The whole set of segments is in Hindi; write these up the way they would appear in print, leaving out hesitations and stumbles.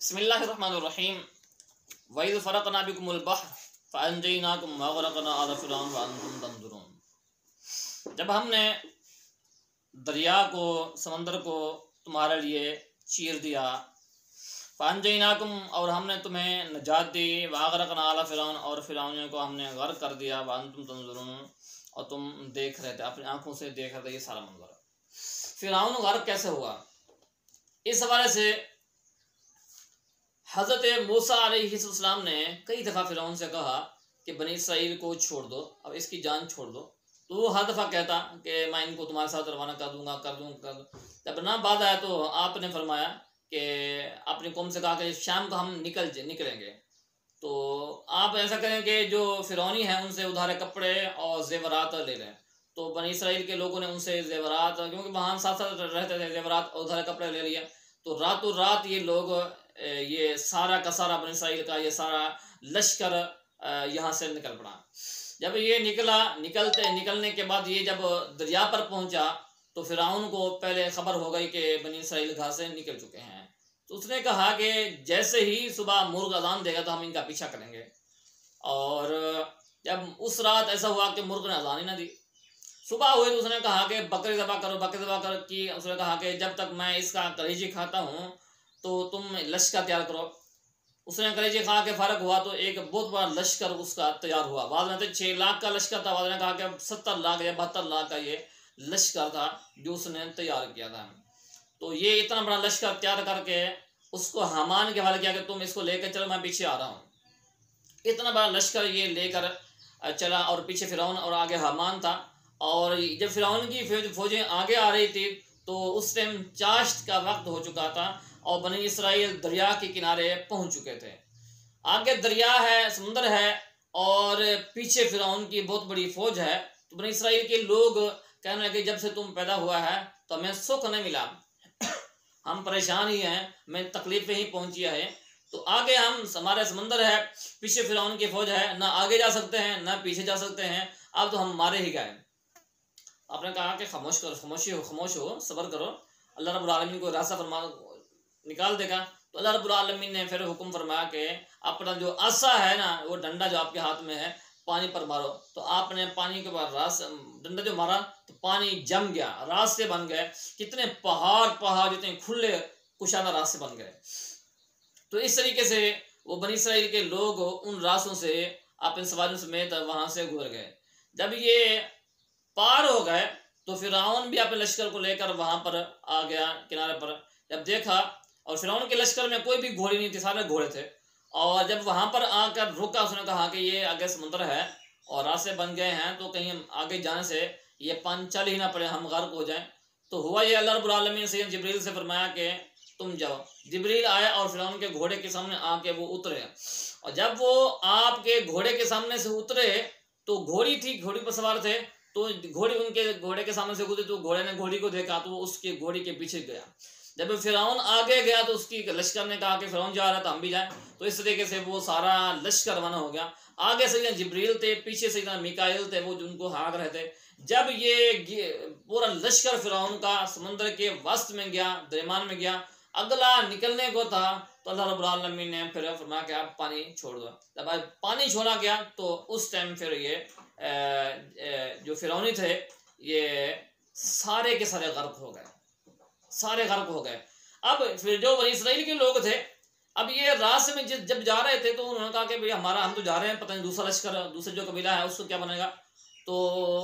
बिस्मिल्लाहिर्रहमानिर्रहीम। वइज़ फ़रक़ना बिकुमुल बहर फ़अनजयनाकुम व अग़रक़ना आला फ़िरऔन व अंतुम तंज़ुरून। जब हमने दरिया को, समंदर को तुम्हारे लिए चीर दिया, फ़अनजयनाकुम, और हमने तुम्हें नजात दी, व अग़रक़ना आला फ़िरऔन, और फ़िरऔनियों को हमने गर्क कर दिया, व अंतुम तंज़ुरून, और तुम देख रहे थे, अपनी आंखों से देख रहे थे ये सारा मंजर। फ़िरऔन गर्क कैसे हुआ, इस हवाले से हज़रत मूसा अलैहिस्सलाम ने कई दफ़ा फ़िरऔन से कहा कि बनी इसराइल को छोड़ दो, अब इसकी जान छोड़ दो। तो वो हर दफ़ा कहता कि मैं इनको तुम्हारे साथ रवाना कर दूँगा। जब ना बात आया तो आपने फरमाया कि अपनी कौम से कहा कि शाम को हम निकलेंगे। तो आप ऐसा करें कि जो फ़िरौनी हैं उनसे उधारे कपड़े और ज़ेवरात ले लें। तो बनी इसराइल के लोगों ने उनसे ज़ेवरात, क्योंकि वहाँ साथ साथ रहते थे, ज़ेवरात और उधारे कपड़े ले लिया। तो रातों रात ये लोग, ये सारा का सारा बनी इसराइल का ये सारा लश्कर यहाँ से निकल पड़ा। जब ये निकलने के बाद ये जब दरिया पर पहुंचा तो फ़िरऔन को पहले खबर हो गई कि बनी इसराइल घर से निकल चुके हैं। तो उसने कहा कि जैसे ही सुबह मुर्ग अजान देगा तो हम इनका पीछा करेंगे। और जब उस रात ऐसा हुआ कि मुर्ग ने अजान ही ना दी, सुबह हुई तो उसने कहा कि बकरी ज़बह करो कि उसने कहा कि जब तक मैं इसका कलेजी खाता हूँ तो तुम लश्कर तैयार करो। उसने कलेजी खा के फ़र्क हुआ तो एक बहुत बड़ा लश्कर उसका तैयार हुआ। बाद में तो 6 लाख का लश्कर था, बाद में कहा कि 70 लाख या 72 लाख का ये लश्कर था जो उसने तैयार किया था। तो ये इतना बड़ा लश्कर तैयार करके उसको हामान के हवाले किया कि तुम इसको लेकर चलो, मैं पीछे आ रहा हूँ। इतना बड़ा लश्कर ये लेकर चला और पीछे फ़िरऔन और आगे हामान था। और जब फ़िरऔन की फौजें आगे आ रही थी तो उस टाइम चाश्त का वक्त हो चुका था और बनी इसराइल दरिया के किनारे पहुंच चुके थे। आगे दरिया है, समुंदर है, और पीछे फ़िरऔन की बहुत बड़ी फौज है। तो बनी इसराइल के लोग कहने लगे जब से तुम पैदा हुआ है तो हमें सुख नहीं मिला, हम परेशान ही हैं, हमें तकलीफ़ें ही पहुंची है। तो आगे हमारे समंदर है, पीछे फ़िरऔन की फौज है, ना आगे जा सकते हैं ना पीछे जा सकते हैं, अब तो हम मारे ही गए। आपने कहा कि खामोश हो, सब्र करो, अल्लाह रब्बुल आलमीन को रास्ता निकाल देगा। तो अल्लाह रब्बुल आलमीन ने फिर हुक्म फरमाया कि अपना जो आसा है ना, वो डंडा जो आपके हाथ में है, पानी पर मारो। तो आपने पानी के बाद डंडा जो मारा तो पानी जम गया, रास्ते बन गए, कितने पहाड़ जितने खुले कुशादा रास्ते बन गए। तो इस तरीके से वो बनी इसराइल के लोग उन रास्तों से अपने सवारियों समेत वहाँ से गुजर गए। जब ये पार हो गए तो फ़िरऔन भी अपने लश्कर को लेकर वहाँ पर आ गया किनारे पर। जब देखा, और फ़िरऔन के लश्कर में कोई भी घोड़ी नहीं थी, सारे घोड़े थे। और जब वहाँ पर आकर रुका, उसने कहा कि ये आगे समुद्र है और रास्ते बन गए हैं, तो कहीं आगे जाने से ये पानी चल ही ना पड़े, हम गर्क हो जाएं। तो हुआ ये, अल्लाह रब्बुल आलमीन ने सैयद जिब्रील से फरमाया कि तुम जाओ। जिब्रील आया और फ़िरऔन के घोड़े के सामने आके वो उतरे। और जब वो आपके घोड़े के सामने से उतरे तो घोड़ी थी, घोड़ी पर सवार थे, तो घोड़ी उनके घोड़े के सामने से गुजरी तो घोड़े ने घोड़ी को देखा तो वो उसके घोड़ी के पीछे गया। जब फ़िरऔन आगे गया तो उसकी लश्कर ने कहा कि फ़िरऔन जा रहा था, हम भी जाएं। तो इस तरीके से वो सारा लश्कर रवाना हो गया। आगे से जिब्रील थे, पीछे से मिकाइल थे, वो जिनको हाँक रहे थे। जब ये पूरा लश्कर फ़िरऔन का समंदर के वस्त में गया, दरमियान में गया, अगला निकलने को था तो अल्लाह रब्बुल आलमीन ने फिर फरमाया कि आप पानी छोड़ दो। जब पानी छोड़ा गया तो उस टाइम फिर ये जो फ़िरौनी थे ये सारे के सारे गर्क हो गए। अब फिर जो बनी इसराइल के लोग थे, अब ये रास्ते में जब जा रहे थे तो उन्होंने कहा कि भाई हम तो जा रहे हैं, पता नहीं दूसरा लश्कर, दूसरा जो कबीला है उसको क्या बनेगा। तो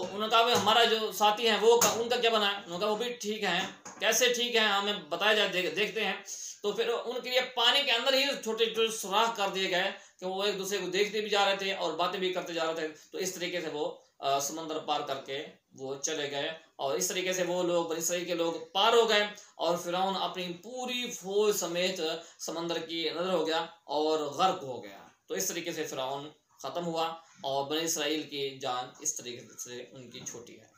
उन्होंने कहा भाई हमारा जो साथी हैं वो उनका क्या बना है। उन्होंने कहा वो भी ठीक हैं। कैसे ठीक हैं, हमें बताया जाए, देखते हैं। तो फिर उनके लिए पानी के अंदर ही छोटे छोटे सुराख कर दिए गए कि वो एक दूसरे को देखते भी जा रहे थे और बातें भी करते जा रहे थे। तो इस तरीके से वो समंदर पार करके वो चले गए और इस तरीके से वो लोग, बनी इसराइल के लोग पार हो गए और फ़िरऔन अपनी पूरी फौज समेत समंदर की नज़र हो गया और गर्क हो गया। तो इस तरीके से फ़िरऔन ख़त्म हुआ और बनी इसराइल की जान इस तरीके से उनकी छोटी है।